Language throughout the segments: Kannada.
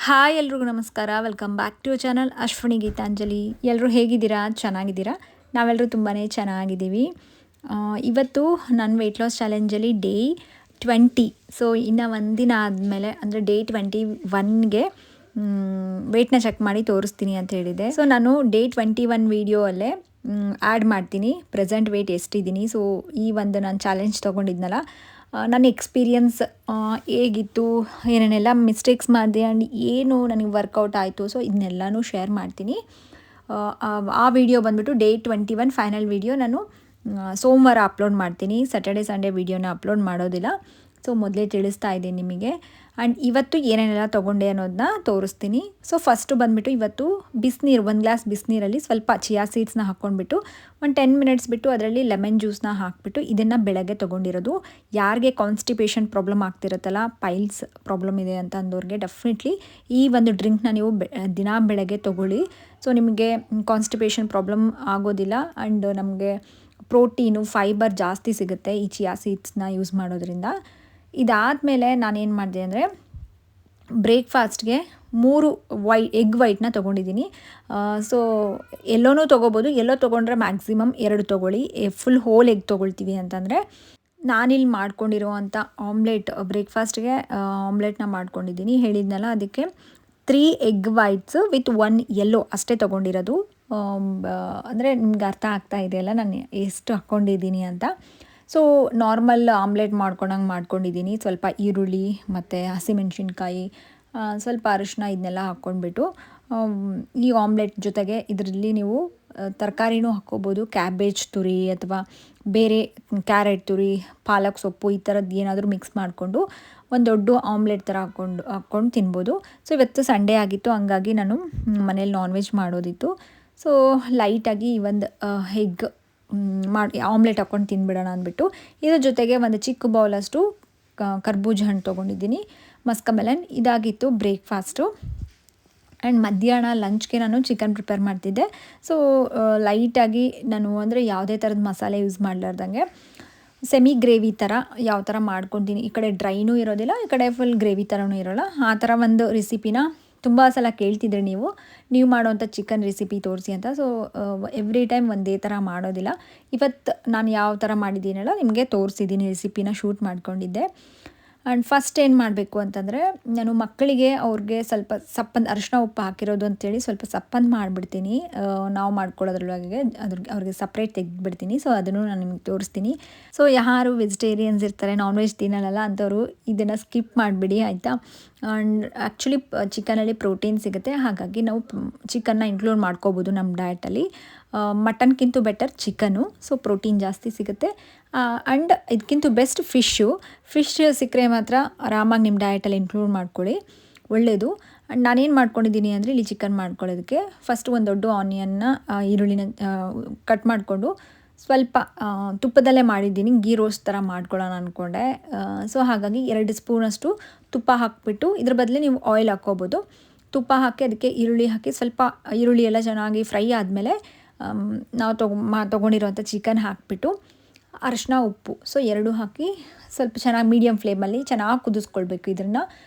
ಹಾಯ್ ಎಲ್ರಿಗೂ ನಮಸ್ಕಾರ. Welcome back to channel Ashwini Geetanjali. ಎಲ್ಲರೂ ಹೇಗಿದ್ದೀರಾ? ಚೆನ್ನಾಗಿದ್ದೀರಾ? ನಾವೆಲ್ಲರೂ ತುಂಬಾ ಚೆನ್ನಾಗಿದ್ದೀವಿ. ಇವತ್ತು ನನ್ನ ವೆಯ್ಟ್ ಲಾಸ್ ಚಾಲೆಂಜಲ್ಲಿ ಡೇ 20. ಸೊ ಇನ್ನು ಒಂದಿನ ಆದಮೇಲೆ ಅಂದರೆ ಡೇ 21ಗೆ ವೆಯ್ಟ್ನ ಚೆಕ್ ಮಾಡಿ ತೋರಿಸ್ತೀನಿ ಅಂತ ಹೇಳಿದೆ. ಸೊ ನಾನು ಡೇ 21 ವೀಡಿಯೋ ಅಲ್ಲೇ ಆ್ಯಡ್ ಮಾಡ್ತೀನಿ ಪ್ರೆಸೆಂಟ್ ವೆಯ್ಟ್ ಎಷ್ಟಿದ್ದೀನಿ. ಸೊ ಈ ಒಂದು ನಾನು ಚಾಲೆಂಜ್ ತೊಗೊಂಡಿದ್ನಲ್ಲ, ನನ್ನ ಎಕ್ಸ್ಪೀರಿಯನ್ಸ್ ಹೇಗಿತ್ತು, ಏನೇನೆಲ್ಲ ಮಿಸ್ಟೇಕ್ಸ್ ಮಾಡಿದೆ ಆ್ಯಂಡ್ ಏನು ನನಗೆ ವರ್ಕೌಟ್ ಆಯಿತು, ಸೊ ಇದನ್ನೆಲ್ಲನೂ ಶೇರ್ ಮಾಡ್ತೀನಿ. ಆ ವಿಡಿಯೋ ಬಂದುಬಿಟ್ಟು ಡೇ 21 ಫೈನಲ್ ವಿಡಿಯೋ ನಾನು ಸೋಮವಾರ ಅಪ್ಲೋಡ್ ಮಾಡ್ತೀನಿ. ಸ್ಯಾಟರ್ಡೆ ಸಂಡೇ ವೀಡಿಯೋನ ಅಪ್ಲೋಡ್ ಮಾಡೋದಿಲ್ಲ. ಸೊ ಮೊದಲೇ ತಿಳಿಸ್ತಾ ಇದ್ದೀನಿ ನಿಮಗೆ. ಆ್ಯಂಡ್ ಇವತ್ತು ಏನೇನೆಲ್ಲ ತೊಗೊಂಡೆ ಅನ್ನೋದನ್ನ ತೋರಿಸ್ತೀನಿ. ಸೊ ಫಸ್ಟು ಬಂದುಬಿಟ್ಟು ಇವತ್ತು ಬಿಸಿನೀರು, 1 ಗ್ಲಾಸ್ ಬಿಸಿನೀರಲ್ಲಿ ಸ್ವಲ್ಪ ಚಿಯಾ ಸೀಡ್ಸ್ನ ಹಾಕ್ಕೊಂಡ್ಬಿಟ್ಟು ಒಂದು 10 ಮಿನಿಟ್ಸ್ ಬಿಟ್ಟು ಅದರಲ್ಲಿ ಲೆಮನ್ ಜ್ಯೂಸ್ನ ಹಾಕಿಬಿಟ್ಟು ಇದನ್ನು ಬೆಳಗ್ಗೆ ತೊಗೊಂಡಿರೋದು. ಯಾರಿಗೆ ಕಾನ್ಸ್ಟಿಪೇಷನ್ ಪ್ರಾಬ್ಲಮ್ ಆಗ್ತಿರುತ್ತಲ್ಲ, ಪೈಲ್ಸ್ ಪ್ರಾಬ್ಲಮ್ ಇದೆ ಅಂತ ಅಂದವ್ರಿಗೆ ಡೆಫಿನೆಟ್ಲಿ ಈ ಒಂದು ಡ್ರಿಂಕ್ನ ನೀವು ದಿನ ಬೆಳಗ್ಗೆ ತೊಗೊಳ್ಳಿ. ಸೊ ನಿಮಗೆ ಕಾನ್ಸ್ಟಿಪೇಷನ್ ಪ್ರಾಬ್ಲಮ್ ಆಗೋದಿಲ್ಲ ಆ್ಯಂಡ್ ನಮಗೆ ಪ್ರೋಟೀನು, ಫೈಬರ್ ಜಾಸ್ತಿ ಸಿಗುತ್ತೆ ಈ ಚಿಯಾ ಸೀಡ್ಸ್ನ ಯೂಸ್ ಮಾಡೋದ್ರಿಂದ. ಇದಾದಮೇಲೆ ನಾನೇನು ಮಾಡಿದೆ ಅಂದರೆ ಬ್ರೇಕ್ಫಾಸ್ಟ್ಗೆ 3 ಎಗ್ ವೈಟ್ನ ತೊಗೊಂಡಿದ್ದೀನಿ. ಸೊ ಎಲ್ಲೋನೂ ತೊಗೋಬೋದು, ಎಲ್ಲೋ ತೊಗೊಂಡ್ರೆ ಮ್ಯಾಕ್ಸಿಮಮ್ 2 ತೊಗೊಳ್ಳಿ. ಫುಲ್ ಹೋಲ್ ಎಗ್ ತೊಗೊಳ್ತೀವಿ ಅಂತಂದರೆ ನಾನಿಲ್ಲಿ ಮಾಡ್ಕೊಂಡಿರೋವಂಥ ಆಮ್ಲೆಟ್, ಬ್ರೇಕ್ಫಾಸ್ಟ್ಗೆ ಆಮ್ಲೆಟ್ನ ಮಾಡ್ಕೊಂಡಿದ್ದೀನಿ ಹೇಳಿದ್ನಲ್ಲ, ಅದಕ್ಕೆ 3 ಎಗ್ ವೈಟ್ಸು ವಿತ್ 1 ಯೆಲ್ಲೋ ಅಷ್ಟೇ ತೊಗೊಂಡಿರೋದು. ಅಂದರೆ ನಿಮ್ಗೆ ಅರ್ಥ ಆಗ್ತಾ ಇದೆಯಲ್ಲ ನಾನು ಎಷ್ಟು ಹಾಕ್ಕೊಂಡಿದ್ದೀನಿ ಅಂತ. ಸೊ ನಾರ್ಮಲ್ ಆಮ್ಲೆಟ್ ಮಾಡ್ಕೊಂಡಂಗೆ ಮಾಡ್ಕೊಂಡಿದ್ದೀನಿ. ಸ್ವಲ್ಪ ಈರುಳ್ಳಿ ಮತ್ತು ಹಸಿಮೆಣ್ಸಿನ್ಕಾಯಿ, ಸ್ವಲ್ಪ ಅರಿಶಿನ ಇದನ್ನೆಲ್ಲ ಹಾಕ್ಕೊಂಡ್ಬಿಟ್ಟು ಈ ಆಮ್ಲೆಟ್ ಜೊತೆಗೆ ಇದರಲ್ಲಿ ನೀವು ತರಕಾರಿನೂ ಹಾಕ್ಕೋಬೋದು. ಕ್ಯಾಬೇಜ್ ತುರಿ ಅಥವಾ ಬೇರೆ ಕ್ಯಾರೆಟ್ ತುರಿ, ಪಾಲಕ್ ಸೊಪ್ಪು ಈ ಥರದ್ದು ಏನಾದರೂ ಮಿಕ್ಸ್ ಮಾಡಿಕೊಂಡು ಒಂದು ದೊಡ್ಡ ಆಮ್ಲೆಟ್ ಥರ ಹಾಕ್ಕೊಂಡು ತಿನ್ಬೋದು. ಸೊ ಇವತ್ತು ಸಂಡೇ ಆಗಿತ್ತು, ಹಂಗಾಗಿ ನಾನು ಮನೇಲಿ ನಾನ್ ವೆಜ್ ಮಾಡೋದಿತ್ತು. ಸೊ ಲೈಟಾಗಿ ಒಂದು ಎಗ್ ಮಾಡಿ ಆಮ್ಲೆಟ್ ಹಾಕ್ಕೊಂಡು ತಿನ್ಬಿಡೋಣ ಅಂದ್ಬಿಟ್ಟು ಇದ್ರ ಜೊತೆಗೆ ಒಂದು ಚಿಕ್ಕ ಬೌಲಷ್ಟು ಕರ್ಬೂಜ ಹಣ್ಣು ತೊಗೊಂಡಿದ್ದೀನಿ, ಮಸ್ಕಮೆಲನ್. ಇದಾಗಿತ್ತು ಬ್ರೇಕ್ಫಾಸ್ಟು. ಆ್ಯಂಡ್ ಮಧ್ಯಾಹ್ನ ಲಂಚ್ಗೆ ನಾನು ಚಿಕನ್ ಪ್ರಿಪೇರ್ ಮಾಡ್ತಿದ್ದೆ. ಸೊ ಲೈಟಾಗಿ ನಾನು ಅಂದರೆ ಯಾವುದೇ ಥರದ ಮಸಾಲೆ ಯೂಸ್ ಮಾಡಲಾರ್ದಂಗೆ ಸೆಮಿ ಗ್ರೇವಿ ಥರ ಯಾವ ಥರ ಮಾಡ್ಕೊತೀನಿ. ಈ ಕಡೆ ಡ್ರೈನೂ ಇರೋದಿಲ್ಲ, ಈ ಕಡೆ ಫುಲ್ ಗ್ರೇವಿ ಥರನೂ ಇರೋಲ್ಲ. ಆ ಥರ ಒಂದು ರೆಸಿಪಿನ ತುಂಬ ಸಲ ಕೇಳ್ತಿದ್ರಿ ನೀವು ಮಾಡೋವಂಥ ಚಿಕನ್ ರೆಸಿಪಿ ತೋರಿಸಿ ಅಂತ. ಸೊ ಎವ್ರಿ ಟೈಮ್ ಒಂದೇ ಥರ ಮಾಡೋದಿಲ್ಲ. ಇವತ್ತು ನಾನು ಯಾವ ಥರ ಮಾಡಿದ್ದೀನಲ್ಲ ನಿಮಗೆ ತೋರಿಸಿದ್ದೀನಿ, ರೆಸಿಪಿನ ಶೂಟ್ ಮಾಡ್ಕೊಂಡಿದ್ದೆ. ಆ್ಯಂಡ್ ಫಸ್ಟ್ ಏನು ಮಾಡಬೇಕು ಅಂತಂದರೆ, ನಾನು ಮಕ್ಕಳಿಗೆ ಅವ್ರಿಗೆ ಸ್ವಲ್ಪ ಸಪ್ಪಂದು ಅರಿಶಿನ ಉಪ್ಪು ಹಾಕಿರೋದು ಅಂತೇಳಿ ಸ್ವಲ್ಪ ಸಪ್ಪಂದು ಮಾಡಿಬಿಡ್ತೀನಿ. ನಾವು ಮಾಡ್ಕೊಳ್ಳೋದ್ರೊಳಗೆ ಅವ್ರಿಗೆ ಸಪ್ರೇಟ್ ತೆಗೆದುಬಿಡ್ತೀನಿ. ಸೊ ಅದನ್ನು ನಾನು ನಿಮಗೆ ತೋರಿಸ್ತೀನಿ. ಸೊ ಯಾರು ವೆಜಿಟೇರಿಯನ್ಸ್ ಇರ್ತಾರೆ, ನಾನ್ ವೆಜ್ ತಿನ್ನಲ್ಲ ಅಂಥವ್ರು ಇದನ್ನು ಸ್ಕಿಪ್ ಮಾಡಿಬಿಡಿ, ಆಯಿತಾ. ಆ್ಯಂಡ್ ಆ್ಯಕ್ಚುಲಿ ಚಿಕನಲ್ಲಿ ಪ್ರೋಟೀನ್ ಸಿಗುತ್ತೆ, ಹಾಗಾಗಿ ನಾವು ಚಿಕನ್ನ ಇನ್ಕ್ಲೂಡ್ ಮಾಡ್ಕೋಬೋದು ನಮ್ಮ ಡಯಟಲ್ಲಿ. ಮಟನ್ಗಿಂತ ಬೆಟರ್ ಚಿಕನ್ನು, ಸೊ ಪ್ರೋಟೀನ್ ಜಾಸ್ತಿ ಸಿಗುತ್ತೆ. ಆ್ಯಂಡ್ ಇದಕ್ಕಿಂತ ಬೆಸ್ಟ್ ಫಿಶ್ ಸಿಕ್ಕರೆ ಮಾತ್ರ ಆರಾಮಾಗಿ ನಿಮ್ಮ ಡಯಟಲ್ಲಿ ಇನ್ಕ್ಲೂಡ್ ಮಾಡ್ಕೊಳ್ಳಿ, ಒಳ್ಳೆಯದು. ಆ್ಯಂಡ್ ನಾನೇನು ಮಾಡ್ಕೊಂಡಿದ್ದೀನಿ ಅಂದರೆ ಇಲ್ಲಿ ಚಿಕನ್ ಮಾಡ್ಕೊಳ್ಳೋದಕ್ಕೆ ಫಸ್ಟ್ ಒಂದು ದೊಡ್ಡ ಆನಿಯನ್ನ, ಈರುಳ್ಳಿನ ಕಟ್ ಮಾಡಿಕೊಂಡು ಸ್ವಲ್ಪ ತುಪ್ಪದಲ್ಲೇ ಮಾಡಿದ್ದೀನಿ, ಗೀ ರೋಸ್ಟ್ ಥರ ಮಾಡ್ಕೊಳ್ಳೋಣ ಅಂದ್ಕೊಂಡೆ. ಸೊ ಹಾಗಾಗಿ 2 ಸ್ಪೂನಷ್ಟು ತುಪ್ಪ ಹಾಕಿಬಿಟ್ಟು, ಇದ್ರ ಬದಲು ನೀವು ಆಯಿಲ್ ಹಾಕ್ಕೋಬೋದು. ತುಪ್ಪ ಹಾಕಿ ಅದಕ್ಕೆ ಈರುಳ್ಳಿ ಹಾಕಿ ಸ್ವಲ್ಪ ಈರುಳ್ಳಿ ಎಲ್ಲ ಚೆನ್ನಾಗಿ ಫ್ರೈ ಆದಮೇಲೆ ನಾವು ತೊಗೊಂಡಿರೋಂಥ ಚಿಕನ್ ಹಾಕಿಬಿಟ್ಟು ಅರಿಶಿನ ಉಪ್ಪು ಸೊ 2 ಹಾಕಿ ಸ್ವಲ್ಪ ಚೆನ್ನಾಗಿ ಮೀಡಿಯಮ್ ಫ್ಲೇಮಲ್ಲಿ ಚೆನ್ನಾಗಿ ಕುದಿಸ್ಕೊಳ್ಬೇಕು. ಇದನ್ನು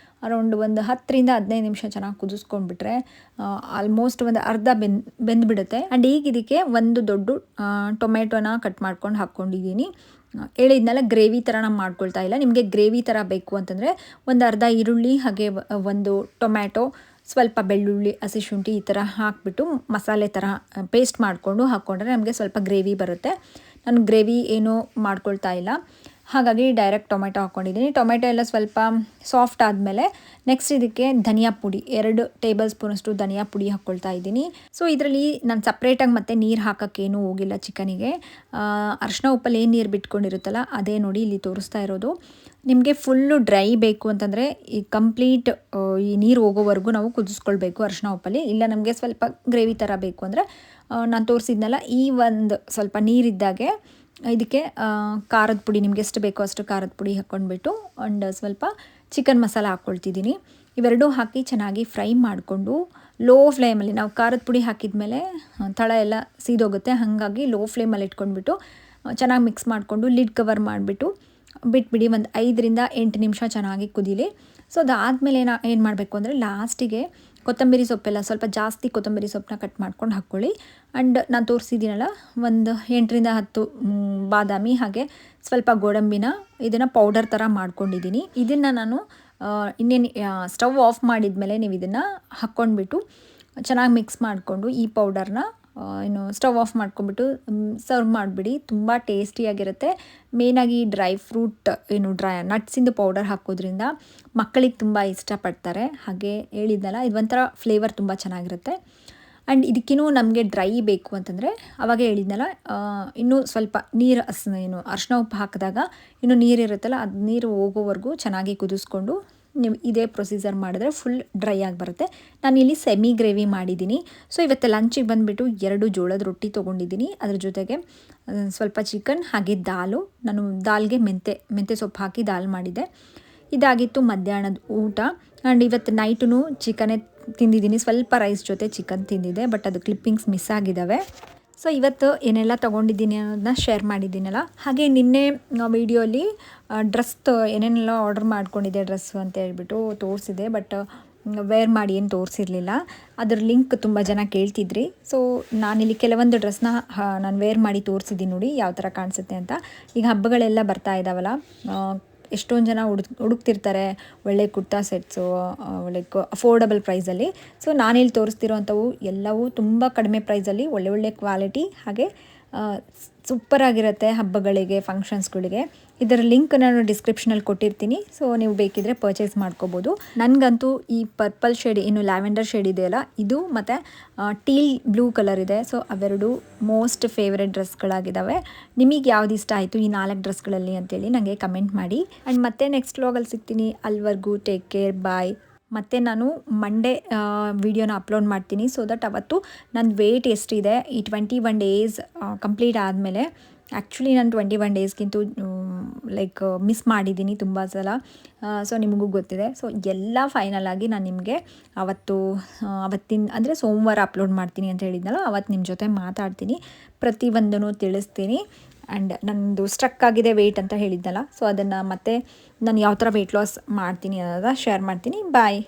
ಅರೌಂಡ್ ಒಂದು 10-15 ನಿಮಿಷ ಚೆನ್ನಾಗಿ ಕುದಿಸ್ಕೊಂಡ್ಬಿಟ್ರೆ ಆಲ್ಮೋಸ್ಟ್ ಒಂದು ಅರ್ಧ ಬೆಂದ್ಬಿಡುತ್ತೆ. ಆ್ಯಂಡ್ ಈಗ ಇದಕ್ಕೆ ಒಂದು ದೊಡ್ಡ ಟೊಮೆಟೊನ ಕಟ್ ಮಾಡ್ಕೊಂಡು ಹಾಕ್ಕೊಂಡಿದ್ದೀನಿ. ಹೇಳಿದ್ನೆಲ್ಲ ಗ್ರೇವಿ ಥರ ನಾನು ಮಾಡ್ಕೊಳ್ತಾ ಇಲ್ಲ. ನಿಮಗೆ ಗ್ರೇವಿ ಥರ ಬೇಕು ಅಂತಂದರೆ ಒಂದು ಅರ್ಧ ಈರುಳ್ಳಿ, ಹಾಗೆ ಒಂದು ಟೊಮ್ಯಾಟೊ, ಸ್ವಲ್ಪ ಬೆಳ್ಳುಳ್ಳಿ, ಹಸಿಶುಂಠಿ ಈ ಥರ ಹಾಕಿಬಿಟ್ಟು ಮಸಾಲೆ ಥರ ಪೇಸ್ಟ್ ಮಾಡಿಕೊಂಡು ಹಾಕ್ಕೊಂಡ್ರೆ ನಮಗೆ ಸ್ವಲ್ಪ ಗ್ರೇವಿ ಬರುತ್ತೆ. ನಾನು ಗ್ರೇವಿ ಏನೂ ಮಾಡ್ಕೊಳ್ತಾ ಇಲ್ಲ, ಹಾಗಾಗಿ ಡೈರೆಕ್ಟ್ ಟೊಮೆಟೊ ಹಾಕ್ಕೊಂಡಿದ್ದೀನಿ. ಟೊಮೆಟೊ ಎಲ್ಲ ಸ್ವಲ್ಪ ಸಾಫ್ಟ್ ಆದಮೇಲೆ ನೆಕ್ಸ್ಟ್ ಇದಕ್ಕೆ ಧನಿಯಾ ಪುಡಿ 2 ಟೇಬಲ್ ಸ್ಪೂನಷ್ಟು ಧನಿಯಾ ಪುಡಿ ಹಾಕ್ಕೊಳ್ತಾ ಇದ್ದೀನಿ. ಸೊ ಇದರಲ್ಲಿ ನಾನು ಸಪ್ರೇಟಾಗಿ ಮತ್ತೆ ನೀರು ಹಾಕೋಕ್ಕೇನೂ ಹೋಗಿಲ್ಲ ಚಿಕನಿಗೆ. ಅರಿಶಿನ ಉಪ್ಪಲ್ಲಿ ಏನು ನೀರು ಬಿಟ್ಕೊಂಡಿರುತ್ತಲ್ಲ ಅದೇ ನೋಡಿ ಇಲ್ಲಿ ತೋರಿಸ್ತಾ ಇರೋದು. ನಿಮಗೆ ಫುಲ್ಲು ಡ್ರೈ ಬೇಕು ಅಂತಂದರೆ ಈ ಕಂಪ್ಲೀಟ್ ಈ ನೀರು ಹೋಗೋವರೆಗೂ ನಾವು ಕುದಿಸ್ಕೊಳ್ಬೇಕು ಅರಿಶಿನ ಉಪ್ಪಲ್ಲಿ. ಇಲ್ಲ ನಮಗೆ ಸ್ವಲ್ಪ ಗ್ರೇವಿ ಥರ ಬೇಕು ಅಂದರೆ ನಾನು ತೋರಿಸಿದ್ನಲ್ಲ ಈ ಒಂದು ಸ್ವಲ್ಪ ನೀರಿದ್ದಾಗೆ ಇದಕ್ಕೆ ಖಾರದ ಪುಡಿ ನಿಮ್ಗೆ ಎಷ್ಟು ಬೇಕೋ ಅಷ್ಟು ಖಾರದ ಪುಡಿ ಹಾಕ್ಕೊಂಡ್ಬಿಟ್ಟು ಆ್ಯಂಡ್ ಸ್ವಲ್ಪ ಚಿಕನ್ ಮಸಾಲ ಹಾಕ್ಕೊಳ್ತಿದ್ದೀನಿ. ಇವೆರಡೂ ಹಾಕಿ ಚೆನ್ನಾಗಿ ಫ್ರೈ ಮಾಡಿಕೊಂಡು ಲೋ ಫ್ಲೇಮಲ್ಲಿ, ನಾವು ಖಾರದ ಪುಡಿ ಹಾಕಿದ್ಮೇಲೆ ತಳ ಎಲ್ಲ ಸೀದೋಗುತ್ತೆ, ಹಾಗಾಗಿ ಲೋ ಫ್ಲೇಮಲ್ಲಿ ಇಟ್ಕೊಂಡ್ಬಿಟ್ಟು ಚೆನ್ನಾಗಿ ಮಿಕ್ಸ್ ಮಾಡಿಕೊಂಡು ಲಿಡ್ ಕವರ್ ಮಾಡಿಬಿಟ್ಟು ಬಿಟ್ಬಿಡಿ. ಒಂದು 5-8 ನಿಮಿಷ ಚೆನ್ನಾಗಿ ಕುದೀಲಿ. ಸೊ ಅದಾದಮೇಲೆ ಏನು ಮಾಡಬೇಕು ಅಂದರೆ ಲಾಸ್ಟಿಗೆ ಕೊತ್ತಂಬರಿ ಸೊಪ್ಪೆಲ್ಲ ಸ್ವಲ್ಪ ಜಾಸ್ತಿ ಕೊತ್ತಂಬರಿ ಸೊಪ್ಪನ್ನ ಕಟ್ ಮಾಡ್ಕೊಂಡು ಹಾಕ್ಕೊಳ್ಳಿ. ಆ್ಯಂಡ್ ನಾನು ತೋರಿಸಿದ್ದೀನಲ್ಲ ಒಂದು 8ರಿಂದ 10 ಬಾದಾಮಿ ಹಾಗೆ ಸ್ವಲ್ಪ ಗೋಡಂಬಿನ ಇದನ್ನು ಪೌಡರ್ ಥರ ಮಾಡ್ಕೊಂಡಿದ್ದೀನಿ. ಇದನ್ನು ನಾನು ಇನ್ನೇನು ಸ್ಟವ್ ಆಫ್ ಮಾಡಿದ್ಮೇಲೆ ನೀವು ಇದನ್ನು ಹಾಕ್ಕೊಂಡ್ಬಿಟ್ಟು ಚೆನ್ನಾಗಿ ಮಿಕ್ಸ್ ಮಾಡಿಕೊಂಡು ಈ ಪೌಡರ್ನ ಸ್ಟವ್ ಆಫ್ ಮಾಡ್ಕೊಂಬಿಟ್ಟು ಸರ್ವ್ ಮಾಡಿಬಿಡಿ. ತುಂಬ ಟೇಸ್ಟಿಯಾಗಿರುತ್ತೆ. ಮೇಯ್ನಾಗಿ ಡ್ರೈ ಫ್ರೂಟ್ ನಟ್ಸಿಂದು ಪೌಡರ್ ಹಾಕೋದ್ರಿಂದ ಮಕ್ಕಳಿಗೆ ತುಂಬ ಇಷ್ಟಪಡ್ತಾರೆ. ಹಾಗೆ ಹೇಳಿದ್ನಲ್ಲ, ಇದು ಒಂಥರ ಫ್ಲೇವರ್ ತುಂಬ ಚೆನ್ನಾಗಿರುತ್ತೆ. ಆ್ಯಂಡ್ ಇದಕ್ಕಿನ್ನೂ ನಮಗೆ ಡ್ರೈ ಬೇಕು ಅಂತಂದರೆ ಅವಾಗ ಹೇಳಿದ್ನಲ್ಲ, ಇನ್ನೂ ಸ್ವಲ್ಪ ನೀರು ಅರಿಶಿನ ಉಪ್ಪು ಹಾಕಿದಾಗ ಇನ್ನೂ ನೀರಿರುತ್ತಲ್ಲ, ಅದು ನೀರು ಹೋಗೋವರೆಗೂ ಚೆನ್ನಾಗಿ ಕುದಿಸ್ಕೊಂಡು ನೀವು ಇದೇ ಪ್ರೊಸೀಜರ್ ಮಾಡಿದ್ರೆ ಫುಲ್ ಡ್ರೈ ಆಗಿ ಬರುತ್ತೆ. ನಾನಿಲ್ಲಿ ಸೆಮಿ ಗ್ರೇವಿ ಮಾಡಿದ್ದೀನಿ. ಸೊ ಇವತ್ತು ಲಂಚಿಗೆ ಬಂದುಬಿಟ್ಟು 2 ಜೋಳದ ರೊಟ್ಟಿ ತೊಗೊಂಡಿದ್ದೀನಿ. ಅದ್ರ ಜೊತೆಗೆ ಸ್ವಲ್ಪ ಚಿಕನ್ ಹಾಗೆ ನಾನು ದಾಲ್ಗೆ ಮೆಂತೆ ಸೊಪ್ಪು ಹಾಕಿ ದಾಲ್ ಮಾಡಿದ್ದೆ. ಇದಾಗಿತ್ತು ಮಧ್ಯಾಹ್ನದ ಊಟ. ಆ್ಯಂಡ್ ಇವತ್ತು ನೈಟು ಚಿಕನೇ ತಿಂದಿದ್ದೀನಿ. ಸ್ವಲ್ಪ ರೈಸ್ ಜೊತೆ ಚಿಕನ್ ತಿಂದಿದ್ದೆ, ಬಟ್ ಅದು ಕ್ಲಿಪ್ಪಿಂಗ್ಸ್ ಮಿಸ್ ಆಗಿದ್ದಾವೆ. ಸೊ ಇವತ್ತು ಏನೆಲ್ಲ ತೊಗೊಂಡಿದ್ದೀನಿ ಅನ್ನೋದನ್ನ ಶೇರ್ ಮಾಡಿದ್ದೀನಲ್ಲ. ಹಾಗೆ ನಿನ್ನೆ ವೀಡಿಯೋಲಿ ಏನೇನೆಲ್ಲ ಆರ್ಡರ್ ಮಾಡ್ಕೊಂಡಿದ್ದೆ ಡ್ರೆಸ್ಸು ಅಂತ ಹೇಳ್ಬಿಟ್ಟು ತೋರಿಸಿದೆ, ಬಟ್ ವೇರ್ ಮಾಡಿ ಏನು ತೋರಿಸಿರಲಿಲ್ಲ. ಅದ್ರ ಲಿಂಕ್ ತುಂಬ ಜನ ಕೇಳ್ತಿದ್ರಿ. ಸೊ ನಾನಿಲ್ಲಿ ಕೆಲವೊಂದು ಡ್ರೆಸ್ನ ನಾನು ವೇರ್ ಮಾಡಿ ತೋರಿಸಿದ್ದೀನಿ ನೋಡಿ ಯಾವ ಥರ ಕಾಣಿಸುತ್ತೆ ಅಂತ. ಈಗ ಹಬ್ಬಗಳೆಲ್ಲ ಬರ್ತಾ ಇದ್ದಾವಲ್ಲ, ಎಷ್ಟೊಂದು ಜನ ಹುಡುಕ್ತಿರ್ತಾರೆ ಒಳ್ಳೆ ಕುರ್ತಾ ಸೆಟ್ಸು ಒಳ್ಳೆ ಅಫೋರ್ಡಬಲ್ ಪ್ರೈಸಲ್ಲಿ. ಸೊ ನಾನಿಲ್ಲಿ ತೋರಿಸ್ತಿರೋವಂಥವು ಎಲ್ಲವೂ ತುಂಬ ಕಡಿಮೆ ಪ್ರೈಸಲ್ಲಿ ಒಳ್ಳೆ ಕ್ವಾಲಿಟಿ ಹಾಗೆ ಸೂಪರಾಗಿರುತ್ತೆ ಹಬ್ಬಗಳಿಗೆ, ಫಂಕ್ಷನ್ಸ್ಗಳಿಗೆ. ಇದರ ಲಿಂಕ್ ನಾನು ಡಿಸ್ಕ್ರಿಪ್ಷನಲ್ಲಿ ಕೊಟ್ಟಿರ್ತೀನಿ. ಸೊ ನೀವು ಬೇಕಿದ್ರೆ ಪರ್ಚೇಸ್ ಮಾಡ್ಕೋಬೋದು. ನನಗಂತೂ ಈ ಪರ್ಪಲ್ ಶೇಡ್, ಇನ್ನು ಲ್ಯಾವೆಂಡರ್ ಶೇಡ್ ಇದೆಯಲ್ಲ ಇದು, ಮತ್ತು ಟೀಲ್ ಬ್ಲೂ ಕಲರ್ ಇದೆ. ಸೊ ಅವೆರಡು ಮೋಸ್ಟ್ ಫೇವ್ರೆಟ್ ಡ್ರೆಸ್ಗಳಾಗಿದ್ದಾವೆ. ನಿಮಗೆ ಯಾವ್ದು ಇಷ್ಟ ಆಯಿತು ಈ 4 ಡ್ರೆಸ್ಗಳಲ್ಲಿ ಅಂತೇಳಿ ನನಗೆ ಕಮೆಂಟ್ ಮಾಡಿ. ಆ್ಯಂಡ್ ಮತ್ತೆ ನೆಕ್ಸ್ಟ್ ವ್ಲಾಗಲ್ಲಿ ಸಿಗ್ತೀನಿ. ಅಲ್ಲಿವರೆಗೂ ಟೇಕ್ ಕೇರ್, ಬಾಯ್. ಮತ್ತು ನಾನು ಮಂಡೇ ವಿಡಿಯೋನ ಅಪ್ಲೋಡ್ ಮಾಡ್ತೀನಿ. ಸೊ ದಟ್ ಅವತ್ತು ನನ್ನ ವೆಯ್ಟ್ ಎಷ್ಟಿದೆ ಈ 21 ಡೇಸ್ ಕಂಪ್ಲೀಟ್ ಆದಮೇಲೆ. ಆ್ಯಕ್ಚುಲಿ ನಾನು 21 ಡೇಸ್ಗಿಂತೂ ಮಿಸ್ ಮಾಡಿದ್ದೀನಿ ತುಂಬ ಸಲ. ಸೊ ನಿಮಗೂ ಗೊತ್ತಿದೆ. ಸೊ ಎಲ್ಲ ಫೈನಲ್ ಆಗಿ ನಾನು ನಿಮಗೆ ಅವತ್ತಿನ ಅಂದರೆ ಸೋಮವಾರ ಅಪ್ಲೋಡ್ ಮಾಡ್ತೀನಿ ಅಂತ ಹೇಳಿದ್ನಲ್ಲ, ಅವತ್ತು ನಿಮ್ಮ ಜೊತೆ ಮಾತಾಡ್ತೀನಿ, ಪ್ರತಿಯೊಂದನ್ನು ತಿಳಿಸ್ತೀನಿ. ಆ್ಯಂಡ್ ನನ್ನದು ಸ್ಟ್ರಕ್ ಆಗಿದೆ ವೆಯ್ಟ್ ಅಂತ ಹೇಳಿದ್ನಲ್ಲ, ಸೊ ಅದನ್ನು ಮತ್ತೆ ನಾನು ಯಾವ ಥರ ವೆಯ್ಟ್ ಲಾಸ್ ಮಾಡ್ತೀನಿ ಅನ್ನೋದನ್ನ ಶೇರ್ ಮಾಡ್ತೀನಿ. ಬಾಯ್.